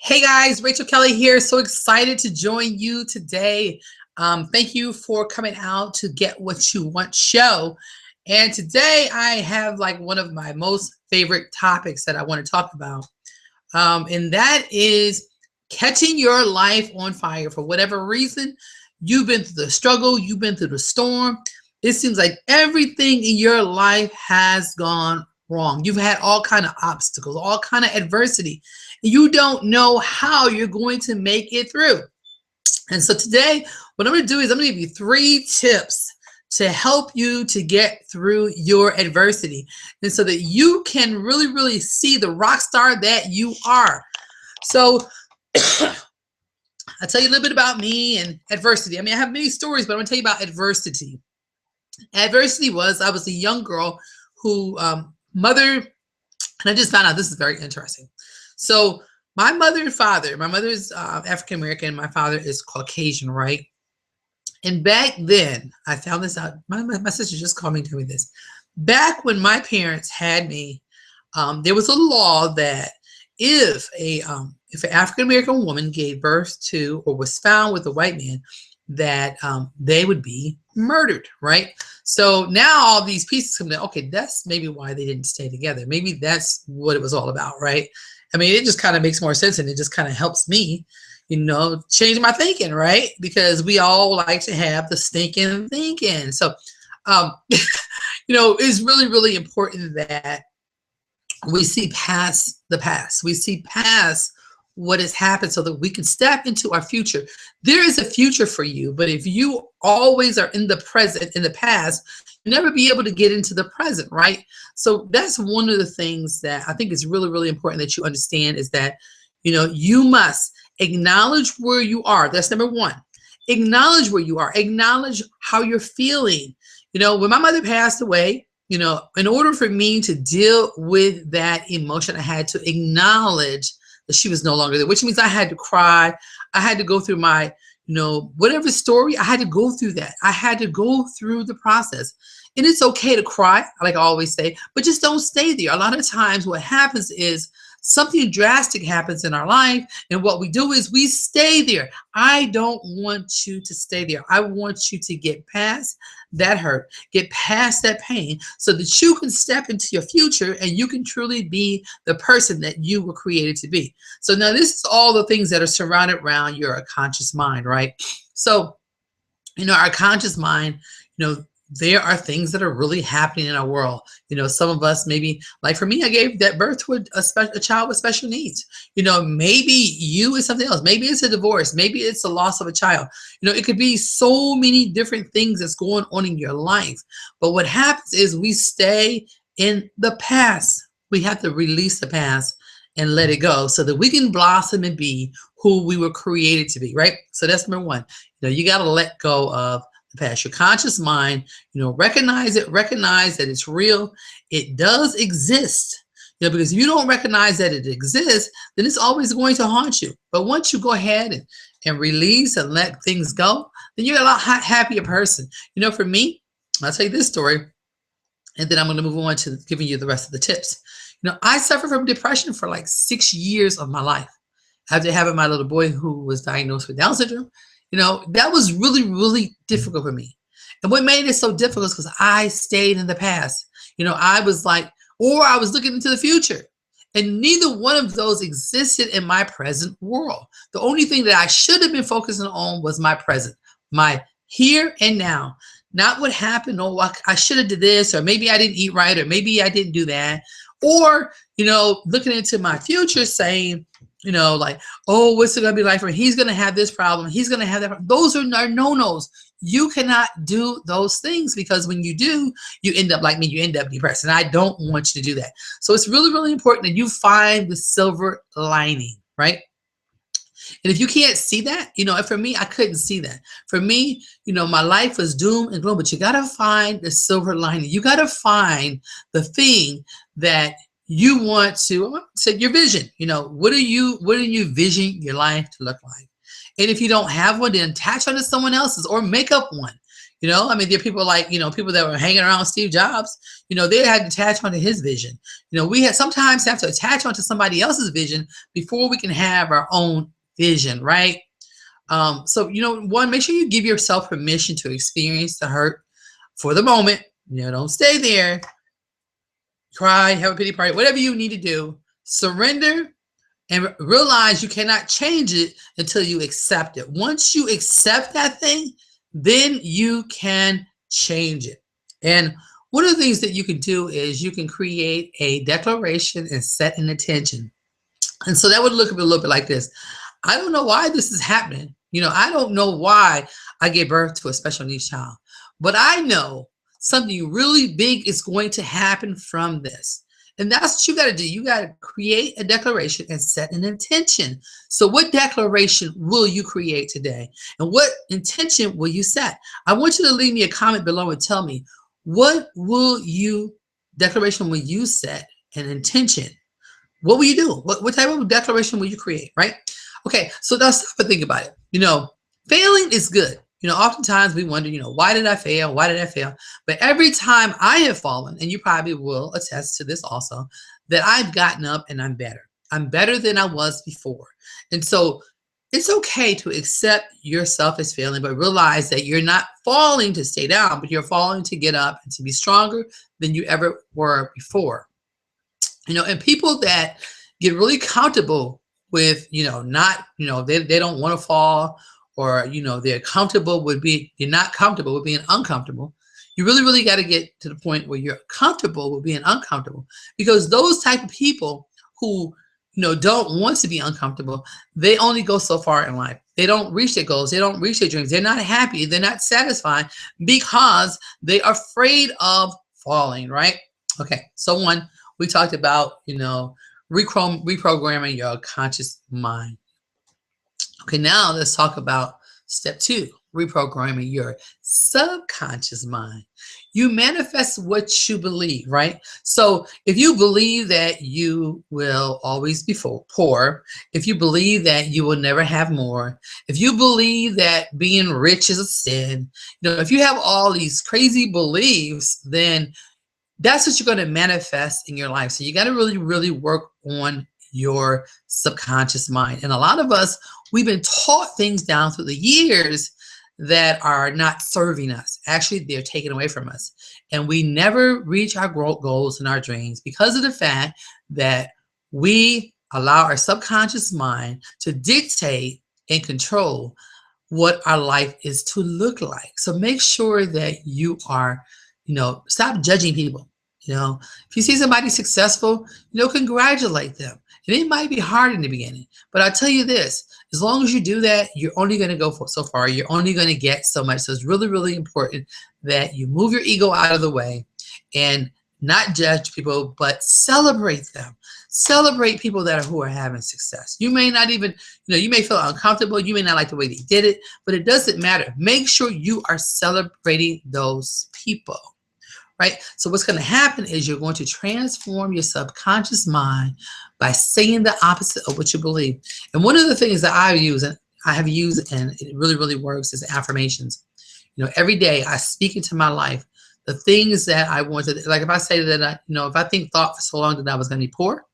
Hey guys, Rachel Kelly here. So excited to join you today. Thank you for coming out to Get What You Want show. And today I have like one of my most favorite topics that I want to talk about. And that is catching your life on fire for whatever reason. You've been through the struggle, you've been through the storm. It seems like everything in your life has gone wrong. You've had all kind of obstacles, all kind of adversity. You don't know how you're going to make it through. And so today, what I'm going to do is I'm going to give you 3 tips to help you to get through your adversity. And so that you can really see the rock star that you are. So I'll tell you a little bit about me and adversity. I mean, I have many stories, but I'm going to tell you about adversity. Adversity was, I was a young girl who and I just found out this is very interesting. So my mother and father, my mother's African-American, my father is Caucasian, right? And back then, I found this out. My sister just called me to tell me this. Back when my parents had me, there was a law that if an African-American woman gave birth to or was found with a white man, that they would be murdered, right? So now all these pieces come down. Okay, that's maybe why they didn't stay together. Maybe that's what it was all about, right? I mean, it just kind of makes more sense, and it just kind of helps me, change my thinking, right? Because we all like to have the stinking thinking. So, it's really important that we see past the past. We see past what has happened so that we can step into our future. There is a future for you, but if you always are in the present, in the past, you'll never be able to get into the present, right? So that's one of the things that I think is really important that you understand is that, you must acknowledge where you are. That's number 1. Acknowledge where you are. Acknowledge how you're feeling. When my mother passed away, in order for me to deal with that emotion, I had to acknowledge that she was no longer there, which means I had to cry. I had to go through my, whatever story, I had to go through that. I had to go through the process. And it's okay to cry, like I always say, but just don't stay there. A lot of times what happens is something drastic happens in our life, and what we do is we stay there. I don't want you to stay there. I want you to get past that hurt, get past that pain, so that you can step into your future and you can truly be the person that you were created to be. So now this is all the things that are surrounded around your conscious mind, right? So, our conscious mind, there are things that are really happening in our world. Some of us, maybe like for me, I gave that birth to a child with special needs. Maybe you is something else. Maybe it's a divorce. Maybe it's the loss of a child. It could be so many different things that's going on in your life. But what happens is we stay in the past. We have to release the past and let it go so that we can blossom and be who we were created to be, right? So that's number 1. You got to let go of past. Your conscious mind, recognize it, recognize that it's real. It does exist, because if you don't recognize that it exists, then it's always going to haunt you. But once you go ahead and release and let things go, then you're a lot happier person. For me, I'll tell you this story, and then I'm going to move on to giving you the rest of the tips. I suffered from depression for like 6 years of my life after having my little boy who was diagnosed with Down syndrome. That was really difficult for me. And what made it so difficult is because I stayed in the past. I was like, or I was looking into the future. And neither one of those existed in my present world. The only thing that I should have been focusing on was my present, my here and now. Not what happened, or I should have did this, or maybe I didn't eat right, or maybe I didn't do that. Or, looking into my future saying, like, oh, what's it going to be like for him? He's going to have this problem. He's going to have that problem. Those are no-nos. You cannot do those things, because when you do, you end up like me. You end up depressed. And I don't want you to do that. So it's really important that you find the silver lining, right? And if you can't see that, for me, I couldn't see that. For me, my life was doom and gloom, but you got to find the silver lining. You got to find the thing that you want to set your vision. What do you vision your life to look like? And if you don't have one, then attach onto someone else's or make up one. You know, I mean, there are people like, you know, people that were hanging around Steve Jobs, you know, they had to attach onto his vision. You know, we had sometimes have to attach onto somebody else's vision before we can have our own vision, right? So, you know, one, make sure you give yourself permission to experience the hurt for the moment. You know, don't stay there, cry, have a pity party, whatever you need to do. Surrender and realize you cannot change it until you accept it. Once you accept that thing, then you can change it. And one of the things that you can do is you can create a declaration and set an intention. And so that would look a little bit like this. I don't know why this is happening. You know, I don't know why I gave birth to a special needs child, but I know something really big is going to happen from this. And that's what you got to do. You got to create a declaration and set an intention. So what declaration will you create today? And what intention will you set? I want you to leave me a comment below and tell me, what declaration will you set, an intention? What will you do? What type of declaration will you create, right? Okay, so now stop and think about it. You know, failing is good. You know, oftentimes we wonder, you know, why did I fail? Why did I fail? But every time I have fallen, and you probably will attest to this also, that I've gotten up and I'm better. I'm better than I was before. And so it's okay to accept yourself as failing, but realize that you're not falling to stay down, but you're falling to get up and to be stronger than you ever were before. You know, and people that get really comfortable with, you know, not, you know, they don't want to fall, or, you know, they're not comfortable with being uncomfortable. You really got to get to the point where you're comfortable with being uncomfortable, because those type of people who, you know, don't want to be uncomfortable, they only go so far in life. They don't reach their goals. They don't reach their dreams. They're not happy. They're not satisfied because they are afraid of falling, right? Okay. So one, we talked about, you know, reprogramming your conscious mind. Okay, now let's talk about step 2, reprogramming your subconscious mind. You manifest what you believe, right? So if you believe that you will always be poor, if you believe that you will never have more, if you believe that being rich is a sin, you know, if you have all these crazy beliefs, then that's what you're going to manifest in your life. So you got to really work on your subconscious mind. And a lot of us, we've been taught things down through the years that are not serving us. Actually, they're taken away from us. And we never reach our goals and our dreams because of the fact that we allow our subconscious mind to dictate and control what our life is to look like. So make sure that you are, you know, stop judging people. You know, if you see somebody successful, you know, congratulate them. And it might be hard in the beginning, but I'll tell you this, as long as you do that, you're only going to go for so far. You're only going to get so much. So it's really important that you move your ego out of the way and not judge people, but celebrate them. Celebrate people who are having success. You may not even, you know, you may feel uncomfortable. You may not like the way they did it, but it doesn't matter. Make sure you are celebrating those people. Right? So what's going to happen is you're going to transform your subconscious mind by saying the opposite of what you believe. And one of the things that I have used and it really works is affirmations. You know, every day I speak into my life the things that I want to, like if I say that if I thought for so long that I was going to be poor,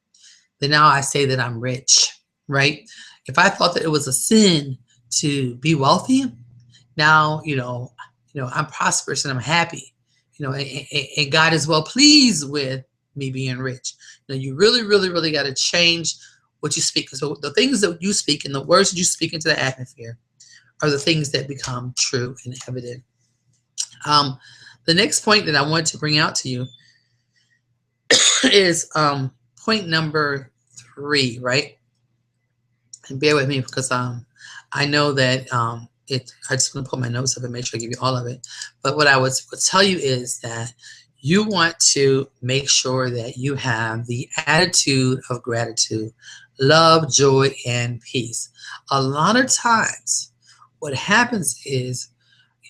then now I say that I'm rich, right? If I thought that it was a sin to be wealthy, now, I'm prosperous and I'm happy. And God is well pleased with me being rich. You really got to change what you speak. So the things that you speak and the words that you speak into the atmosphere are the things that become true and evident. The next point that I want to bring out to you is point number 3, right? And bear with me because I know that I just want to put my notes up and make sure I give you all of it. But what I would tell you is that you want to make sure that you have the attitude of gratitude, love, joy, and peace. A lot of times what happens is,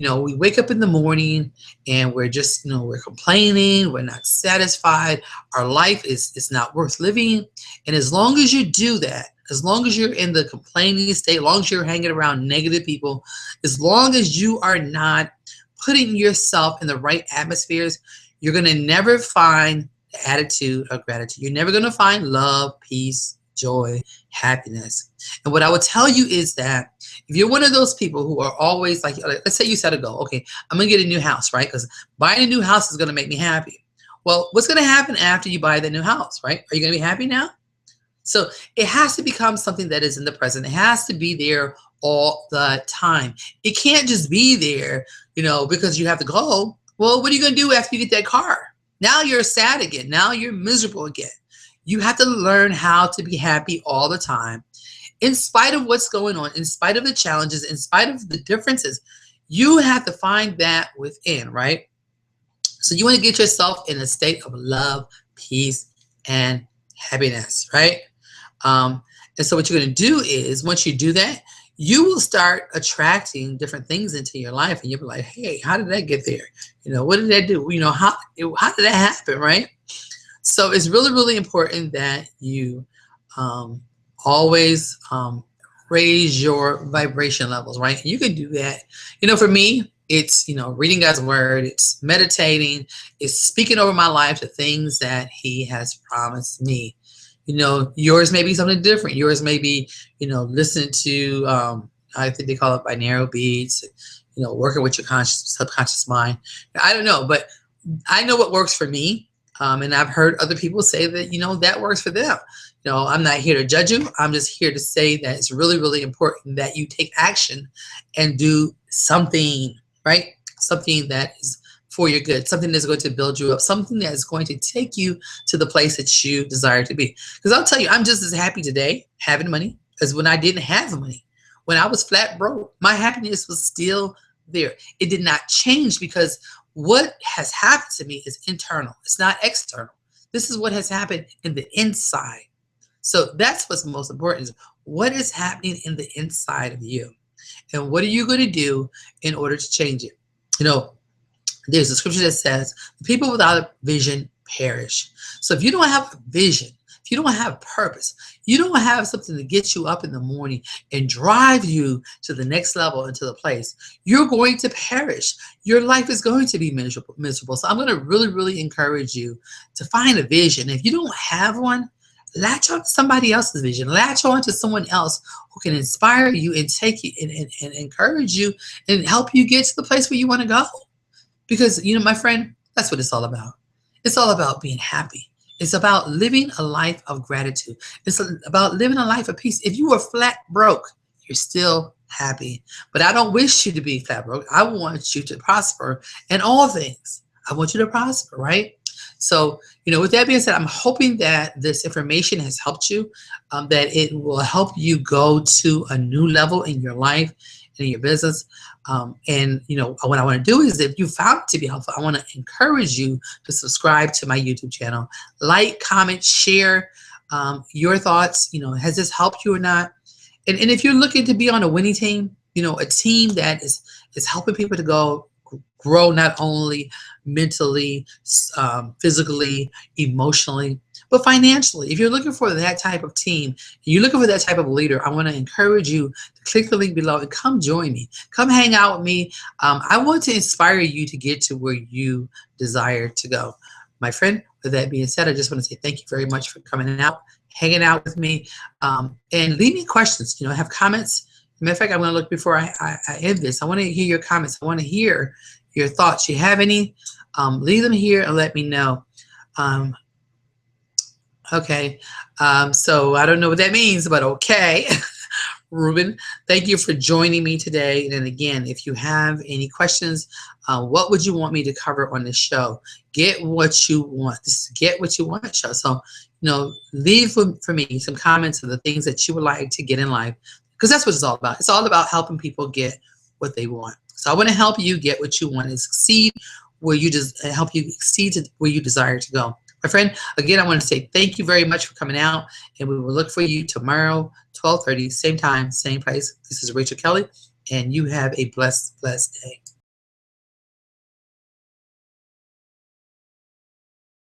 we wake up in the morning and we're just, we're complaining, we're not satisfied, our life is not worth living. And as long as you do that, as long as you're in the complaining state, as long as you're hanging around negative people, as long as you are not putting yourself in the right atmospheres, you're going to never find the attitude of gratitude. You're never going to find love, peace, joy, happiness. And what I would tell you is that if you're one of those people who are always like, let's say you set a goal, okay, I'm going to get a new house, right? Because buying a new house is going to make me happy. Well, what's going to happen after you buy the new house, right? Are you going to be happy now? So it has to become something that is in the present. It has to be there all the time. It can't just be there, because you have the goal. Well, what are you going to do after you get that car? Now you're sad again. Now you're miserable again. You have to learn how to be happy all the time. In spite of what's going on, in spite of the challenges, in spite of the differences, you have to find that within, right? So you want to get yourself in a state of love, peace, and happiness, right? And so what you're going to do is, once you do that, you will start attracting different things into your life, and you'll be like, hey, how did that get there? What did that do? How did that happen, right? So it's really, really important that you always raise your vibration levels, right? And you can do that. For me, it's, reading God's word, it's meditating, it's speaking over my life the things that he has promised me. Yours may be something different. Yours may be, listening to, I think they call it binaural beats, working with your subconscious mind. I don't know, but I know what works for me. And I've heard other people say that, that works for them. I'm not here to judge you. I'm just here to say that it's really, really important that you take action and do something, right? Something that is for your good, something that's going to build you up, something that is going to take you to the place that you desire to be. Because I'll tell you, I'm just as happy today having money as when I didn't have money. When I was flat broke, my happiness was still there. It did not change, because what has happened to me is internal. It's not external. This is what has happened in the inside. So that's what's most important, is what is happening in the inside of you. And what are you going to do in order to change it? There's a scripture that says, the people without a vision perish. So if you don't have a vision, if you don't have purpose, you don't have something to get you up in the morning and drive you to the next level and to the place, you're going to perish. Your life is going to be miserable. So I'm going to really, really encourage you to find a vision. If you don't have one, latch on to somebody else's vision. Latch on to someone else who can inspire you and take you and encourage you and help you get to the place where you want to go. Because, my friend, that's what it's all about. It's all about being happy. It's about living a life of gratitude. It's about living a life of peace. If you were flat broke, you're still happy. But I don't wish you to be flat broke. I want you to prosper in all things. I want you to prosper, right? So, with that being said, I'm hoping that this information has helped you, that it will help you go to a new level in your life and in your business. And what I want to do is, if you found it to be helpful, I want to encourage you to subscribe to my YouTube channel, like, comment, share your thoughts. Has this helped you or not? And if you're looking to be on a winning team, a team that is helping people to grow not only mentally, physically, emotionally, but financially. If you're looking for that type of team, you're looking for that type of leader, I want to encourage you to click the link below and come join me. Come hang out with me. I want to inspire you to get to where you desire to go. My friend, with that being said, I just want to say thank you very much for coming out, hanging out with me, and leave me questions. Have comments. Matter of fact, I'm going to look before I end this. I want to hear your comments. I want to hear your thoughts. You have any? Leave them here and let me know. Okay. So I don't know what that means, but okay. Ruben, thank you for joining me today. And again, if you have any questions, what would you want me to cover on this show? Get what you want. This is Get What You Want show. So, leave for me some comments of the things that you would like to get in life, because that's what it's all about. It's all about helping people get what they want. So I want to help you get what you want and succeed where you just help you exceed to where you desire to go. My friend, again, I want to say thank you very much for coming out, and we will look for you tomorrow, 12:30, same time, same place. This is Rachel Kelly, and you have a blessed day.